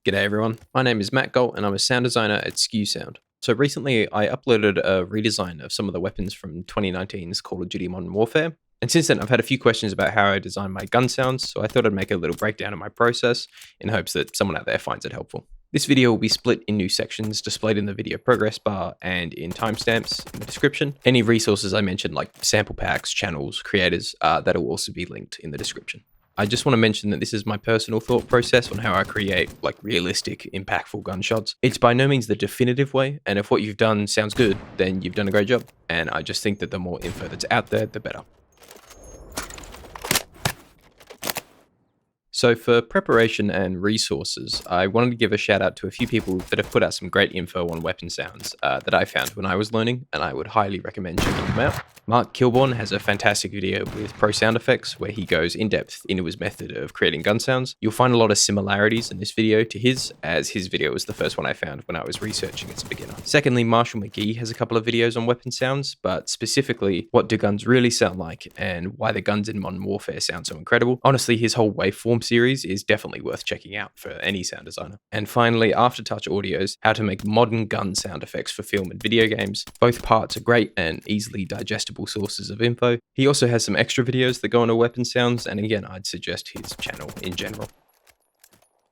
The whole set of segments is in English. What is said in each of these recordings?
G'day everyone, my name is Matt Galt and I'm a sound designer at Skew Sound. So recently I uploaded a redesign of some of the weapons from 2019's Call of Duty Modern Warfare, and since then I've had a few questions about how I design my gun sounds, so I thought I'd make a little breakdown of my process in hopes that someone out there finds it helpful. This video will be split in new sections displayed in the video progress bar and in timestamps in the description. Any resources I mentioned like sample packs, channels, creators, that will also be linked in the description. I just want to mention that this is my personal thought process on how I create like realistic, impactful gunshots. It's by no means the definitive way, and if what you've done sounds good, then you've done a great job. And I just think that the more info that's out there, the better. So for preparation and resources, I wanted to give a shout out to a few people that have put out some great info on weapon sounds that I found when I was learning, and I would highly recommend checking them out. Mark Kilborn has a fantastic video with Pro Sound Effects where he goes in depth into his method of creating gun sounds. You'll find a lot of similarities in this video to his, as his video was the first one I found when I was researching as a beginner. Secondly, McGee has a couple of videos on weapon sounds, but specifically what do guns really sound like and why the guns in Modern Warfare sound so incredible. Honestly, his whole waveform series is definitely worth checking out for any sound designer. And finally, Aftertouch Audio's how to make modern gun sound effects for film and video games. Both parts are great and easily digestible sources of info. He also has some extra videos that go into weapon sounds, and again, I'd suggest his channel in general.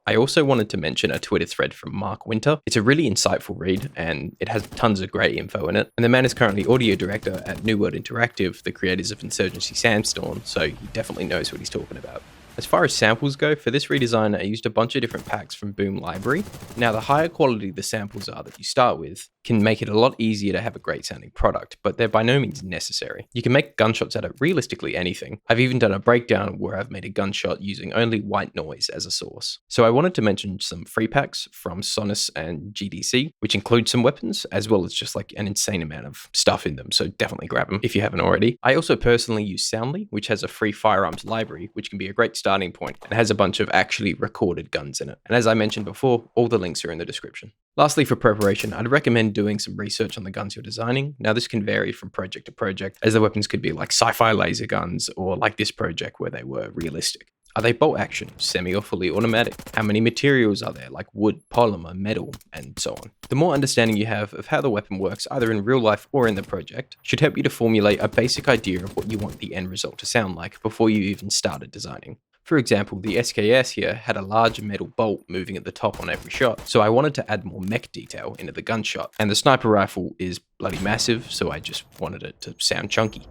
I also wanted to mention a Twitter thread from Mark Winter. It's a really insightful read, and it has tons of great info in it. And the man is currently audio director at New World Interactive, the creators of Insurgency Sandstorm, so he definitely knows what he's talking about. As far as samples go, for this redesign I used a bunch of different packs from Boom Library. Now the higher quality the samples are that you start with can make it a lot easier to have a great sounding product, but they're by no means necessary. You can make gunshots out of realistically anything. I've even done a breakdown where I've made a gunshot using only white noise as a source. So I wanted to mention some free packs from Sonus and GDC, which include some weapons, as well as just like an insane amount of stuff in them, so definitely grab them if you haven't already. I also personally use Soundly, which has a free firearms library, which can be a great starting point and has a bunch of actually recorded guns in it. And as I mentioned before, all the links are in the description. Lastly, for preparation, I'd recommend doing some research on the guns you're designing. Now, this can vary from project to project, as the weapons could be like sci-fi laser guns, or like this project where they were realistic. Are they bolt action, semi or fully automatic? How many materials are there, like wood, polymer, metal, and so on? The more understanding you have of how the weapon works, either in real life or in the project, should help you to formulate a basic idea of what you want the end result to sound like before you even started designing. For example, the SKS here had a large metal bolt moving at the top on every shot, so I wanted to add more mech detail into the gunshot, and the sniper rifle is bloody massive, so I just wanted it to sound chunky.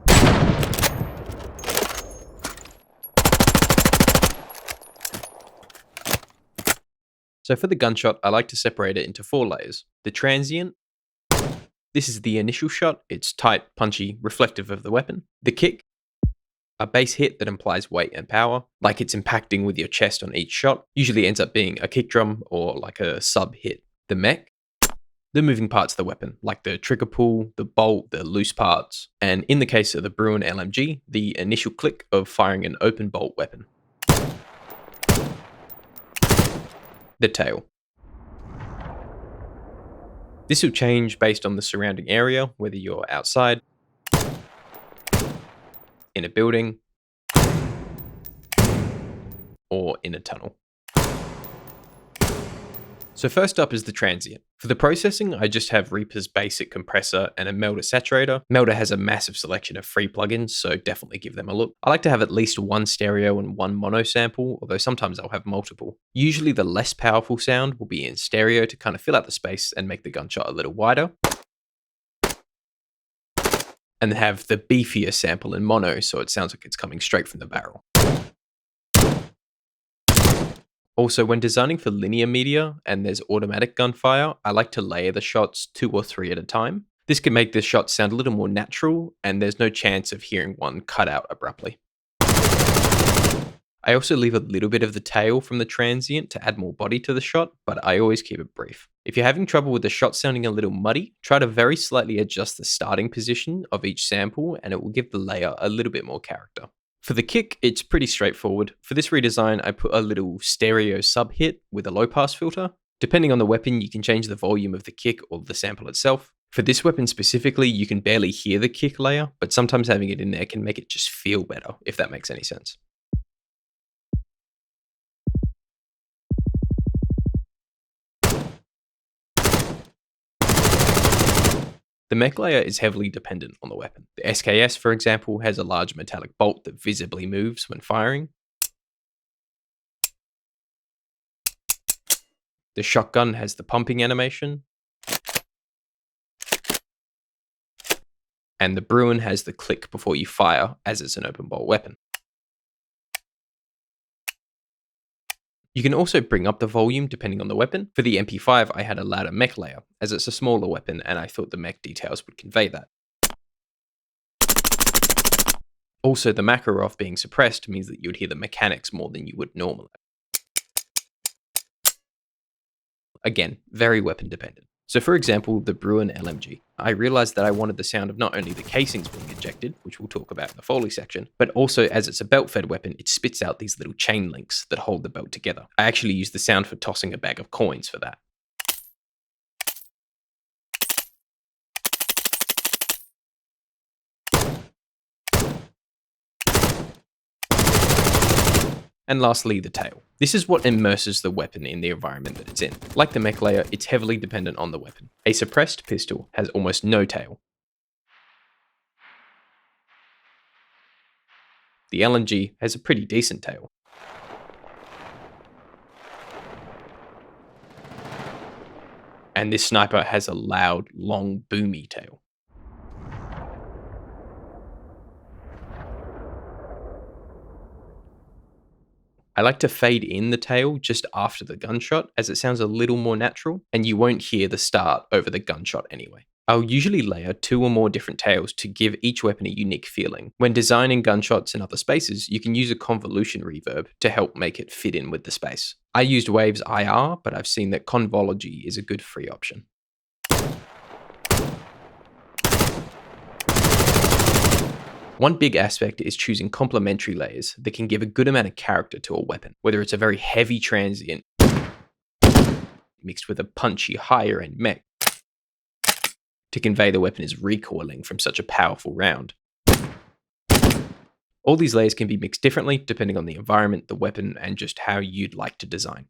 So for the gunshot, I like to separate it into 4 layers. The transient, this is the initial shot, it's tight, punchy, reflective of the weapon. The kick, a base hit that implies weight and power, like it's impacting with your chest on each shot, usually ends up being a kick drum or like a sub hit. The mech, the moving parts of the weapon, like the trigger pull, the bolt, the loose parts, and in the case of the Bruin LMG, the initial click of firing an open bolt weapon. The tail. This will change based on the surrounding area, whether you're outside, in a building, or in a tunnel. So first up is the transient. For the processing, I just have Reaper's basic compressor and a Melder saturator. Melder has a massive selection of free plugins, so definitely give them a look. I like to have at least one stereo and one mono sample, although sometimes I'll have multiple. Usually the less powerful sound will be in stereo to kind of fill out the space and make the gunshot a little wider, and have the beefier sample in mono so it sounds like it's coming straight from the barrel. Also, when designing for linear media and there's automatic gunfire, I like to layer the shots 2 or 3 at a time. This can make the shot sound a little more natural, and there's no chance of hearing one cut out abruptly. I also leave a little bit of the tail from the transient to add more body to the shot, but I always keep it brief. If you're having trouble with the shot sounding a little muddy, try to very slightly adjust the starting position of each sample and it will give the layer a little bit more character. For the kick, it's pretty straightforward. For this redesign, I put a little stereo sub hit with a low pass filter. Depending on the weapon, you can change the volume of the kick or the sample itself. For this weapon specifically, you can barely hear the kick layer, but sometimes having it in there can make it just feel better, if that makes any sense. The mech layer is heavily dependent on the weapon. The SKS, for example, has a large metallic bolt that visibly moves when firing. The shotgun has the pumping animation. And the Bruin has the click before you fire, as it's an open bolt weapon. You can also bring up the volume depending on the weapon. For the MP5, I had a louder mech layer, as it's a smaller weapon and I thought the mech details would convey that. Also, the Makarov being suppressed means that you would hear the mechanics more than you would normally. Again, very weapon dependent. So for example, the Bruin LMG. I realized that I wanted the sound of not only the casings being ejected, which we'll talk about in the Foley section, but also as it's a belt-fed weapon, it spits out these little chain links that hold the belt together. I actually used the sound for tossing a bag of coins for that. And lastly, the tail. This is what immerses the weapon in the environment that it's in. Like the mech layer, it's heavily dependent on the weapon. A suppressed pistol has almost no tail. The LMG has a pretty decent tail. And this sniper has a loud, long, boomy tail. I like to fade in the tail just after the gunshot, as it sounds a little more natural, and you won't hear the start over the gunshot anyway. I'll usually layer 2 or more different tails to give each weapon a unique feeling. When designing gunshots in other spaces, you can use a convolution reverb to help make it fit in with the space. I used Waves IR, but I've seen that Convology is a good free option. One big aspect is choosing complementary layers that can give a good amount of character to a weapon, whether it's a very heavy transient mixed with a punchy higher end mech to convey the weapon is recoiling from such a powerful round. All these layers can be mixed differently depending on the environment, the weapon, and just how you'd like to design.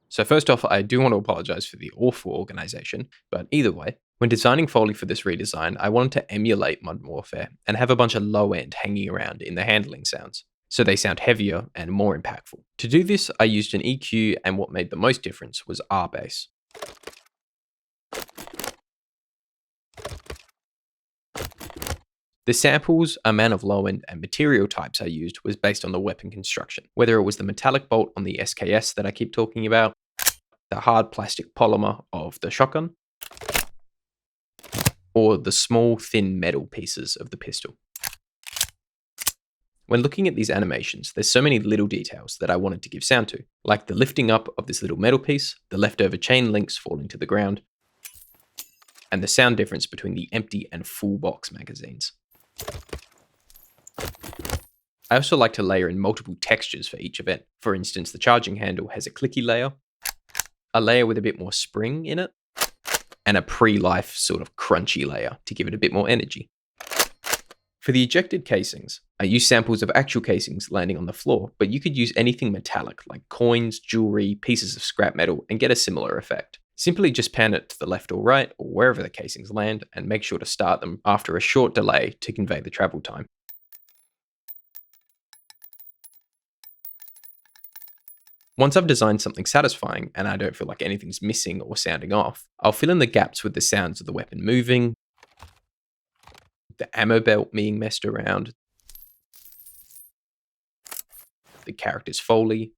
So first off, I do want to apologize for the awful organization, but either way, when designing Foley for this redesign, I wanted to emulate Modern Warfare and have a bunch of low end hanging around in the handling sounds, so they sound heavier and more impactful. To do this, I used an EQ, and what made the most difference was R-bass. The samples, amount of low end, and material types I used was based on the weapon construction, whether it was the metallic bolt on the SKS that I keep talking about, the hard plastic polymer of the shotgun, or the small thin metal pieces of the pistol. When looking at these animations, there's so many little details that I wanted to give sound to, like the lifting up of this little metal piece, the leftover chain links falling to the ground, and the sound difference between the empty and full box magazines. I also like to layer in multiple textures for each event. For instance, the charging handle has a clicky layer, a layer with a bit more spring in it, and a pre-life sort of crunchy layer to give it a bit more energy. For the ejected casings, I use samples of actual casings landing on the floor, but you could use anything metallic like coins, jewelry, pieces of scrap metal, and get a similar effect. Simply just pan it to the left or right, or wherever the casings land, and make sure to start them after a short delay to convey the travel time. Once I've designed something satisfying and I don't feel like anything's missing or sounding off, I'll fill in the gaps with the sounds of the weapon moving, the ammo belt being messed around, the character's Foley.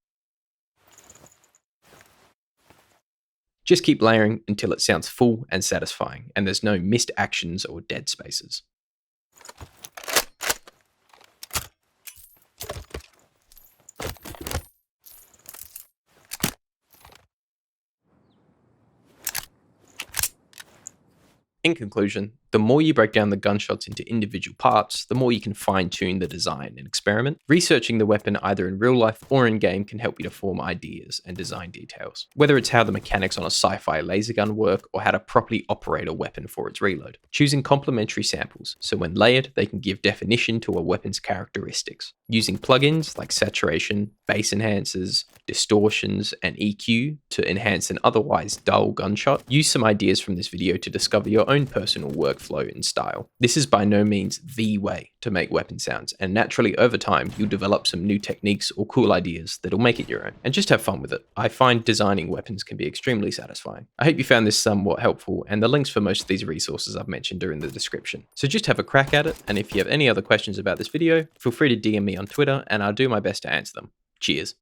Just keep layering until it sounds full and satisfying, and there's no missed actions or dead spaces. In conclusion, The more you break down the gunshots into individual parts, the more you can fine-tune the design and experiment. Researching the weapon either in real life or in game can help you to form ideas and design details. Whether it's how the mechanics on a sci-fi laser gun work or how to properly operate a weapon for its reload. Choosing complementary samples, so when layered, they can give definition to a weapon's characteristics. Using plugins like saturation, bass enhancers, distortions, and EQ to enhance an otherwise dull gunshot. Use some ideas from this video to discover your own personal workflow and style. This is by no means the way to make weapon sounds, and naturally over time you'll develop some new techniques or cool ideas that'll make it your own. And just have fun with it. I find designing weapons can be extremely satisfying. I hope you found this somewhat helpful, and the links for most of these resources I've mentioned are in the description. So just have a crack at it, and if you have any other questions about this video, feel free to DM me on Twitter and I'll do my best to answer them. Cheers.